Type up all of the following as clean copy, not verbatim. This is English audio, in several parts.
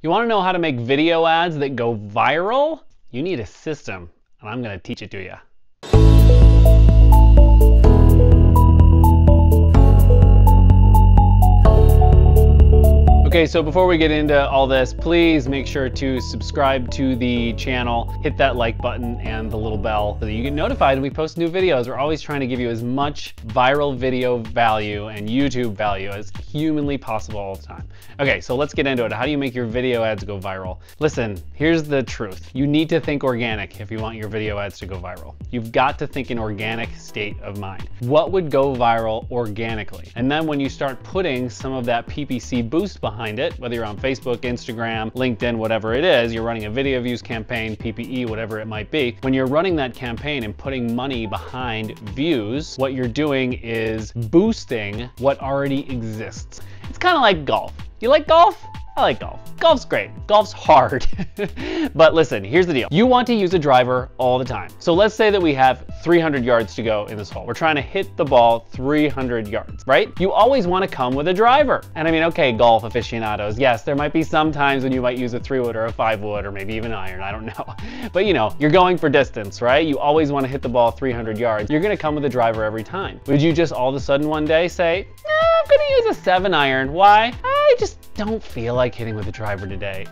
You want to know how to make video ads that go viral? You need a system, and I'm going to teach it to you. Okay, so before we get into all this, please make sure to subscribe to the channel, hit that like button and the little bell so that you get notified when we post new videos. We're always trying to give you as much viral video value and YouTube value as humanly possible all the time. Okay, so let's get into it. How do you make your video ads go viral? Listen, here's the truth. You need to think organic if you want your video ads to go viral. You've got to think in organic state of mind. What would go viral organically? And then when you start putting some of that PPC boost behind it, whether you're on Facebook, Instagram, LinkedIn, whatever it is, you're running a video views campaign, PPE, whatever it might be. When you're running that campaign and putting money behind views, what you're doing is boosting what already exists. It's kind of like golf. You like golf? I like golf. Golf's great. Golf's hard. But listen, here's the deal. You want to use a driver all the time. So let's say that we have 300 yards to go in this hole. We're trying to hit the ball 300 yards, right? You always want to come with a driver. And I mean, okay, golf aficionados, yes, there might be some times when you might use a 3-wood or a 5-wood or maybe even iron, I don't know. But you know, you're going for distance, right? You always want to hit the ball 300 yards. You're going to come with a driver every time. Would you just all of a sudden one day say, I'm going to use a 7-iron. Why? I just don't feel like hitting with a driver today.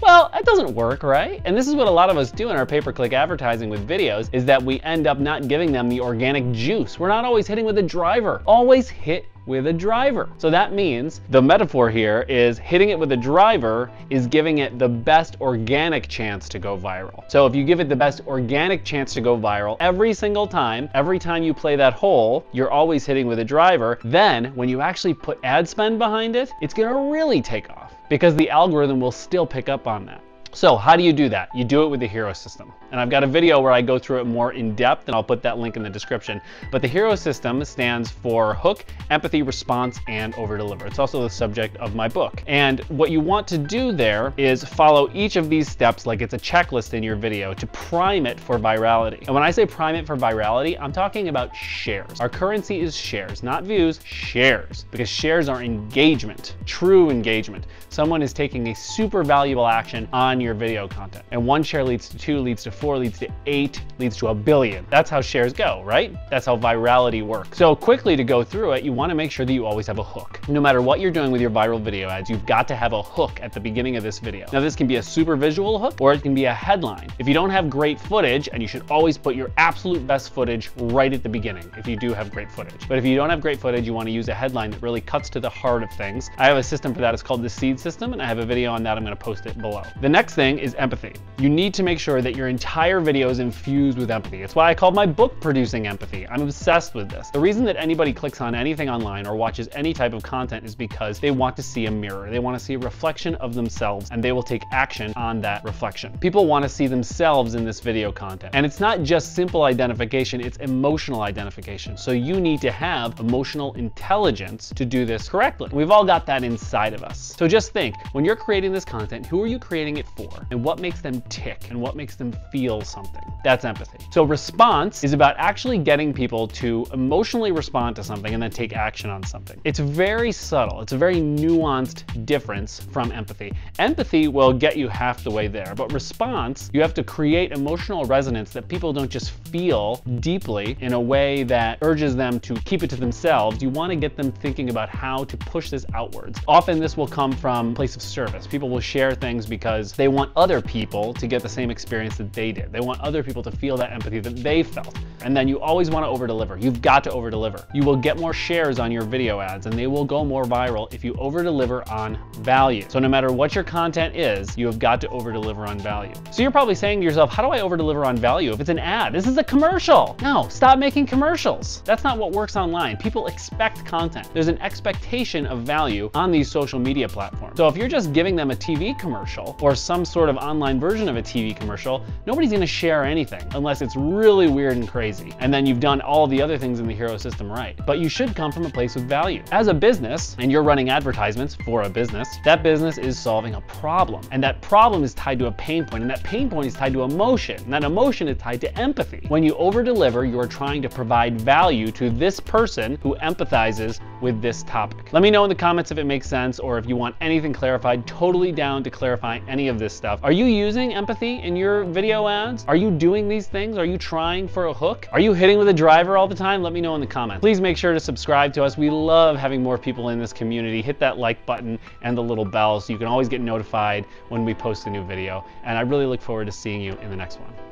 Well, that doesn't work, right? And this is what a lot of us do in our pay-per-click advertising with videos, is that we end up not giving them the organic juice. We're not always hitting with a driver. Always hit with a driver. So that means the metaphor here is hitting it with a driver is giving it the best organic chance to go viral. So if you give it the best organic chance to go viral every single time, every time you play that hole, you're always hitting with a driver, then when you actually put ad spend behind it, it's gonna really take off because the algorithm will still pick up on that. So how do you do that? You do it with the Hero System. And I've got a video where I go through it more in depth, and I'll put that link in the description. But the Hero System stands for hook, empathy, response, and over-deliver. It's also the subject of my book. And what you want to do there is follow each of these steps like it's a checklist in your video to prime it for virality. And when I say prime it for virality, I'm talking about shares. Our currency is shares, not views, shares. Because shares are engagement, true engagement. Someone is taking a super valuable action on your video content. And 1 share leads to 2, leads to 4, leads to 8, leads to 1 billion. That's how shares go, right? That's how virality works. So quickly to go through it, you want to make sure that you always have a hook. No matter what you're doing with your viral video ads, you've got to have a hook at the beginning of this video. Now this can be a super visual hook or it can be a headline. If you don't have great footage, and you should always put your absolute best footage right at the beginning if you do have great footage. But if you don't have great footage, you want to use a headline that really cuts to the heart of things. I have a system for that. It's called the Seed System, and I have a video on that. I'm going to post it below. The next thing is empathy. You need to make sure that your entire video is infused with empathy. It's why I call my book Producing Empathy. I'm obsessed with this. The reason that anybody clicks on anything online or watches any type of content is because they want to see a mirror. They want to see a reflection of themselves, and they will take action on that reflection. People want to see themselves in this video content. And it's not just simple identification, it's emotional identification. So you need to have emotional intelligence to do this correctly. We've all got that inside of us. So just think, when you're creating this content, who are you creating it for? And what makes them tick? And what makes them feel something? That's empathy. So response is about actually getting people to emotionally respond to something and then take action on something. It's very subtle. It's a very nuanced difference from empathy. Empathy will get you half the way there, but response, you have to create emotional resonance that people don't just feel deeply in a way that urges them to keep it to themselves. You want to get them thinking about how to push this outwards. Often this will come from a place of service. People will share things because they want other people to get the same experience that they did. They want other people to feel that empathy that they felt. And then you always want to over-deliver. You've got to over-deliver. You will get more shares on your video ads, and they will go more viral if you over-deliver on value. So no matter what your content is, you have got to over-deliver on value. So you're probably saying to yourself, how do I over-deliver on value if it's an ad? This is a commercial. No, stop making commercials. That's not what works online. People expect content. There's an expectation of value on these social media platforms. So if you're just giving them a TV commercial or some sort of online version of a TV commercial, nobody's going to share anything unless it's really weird and crazy. And then you've done all the other things in the Hero System right. But you should come from a place of value. As a business, and you're running advertisements for a business, that business is solving a problem. And that problem is tied to a pain point, and that pain point is tied to emotion. And that emotion is tied to empathy. When you over-deliver, you are trying to provide value to this person who empathizes with this topic. Let me know in the comments if it makes sense or if you want anything clarified. Totally down to clarify any of this stuff. Are you using empathy in your video ads? Are you doing these things? Are you trying for a hook? Are you hitting with a driver all the time? Let me know in the comments. Please make sure to subscribe to us. We love having more people in this community. Hit that like button and the little bell so you can always get notified when we post a new video. And I really look forward to seeing you in the next one.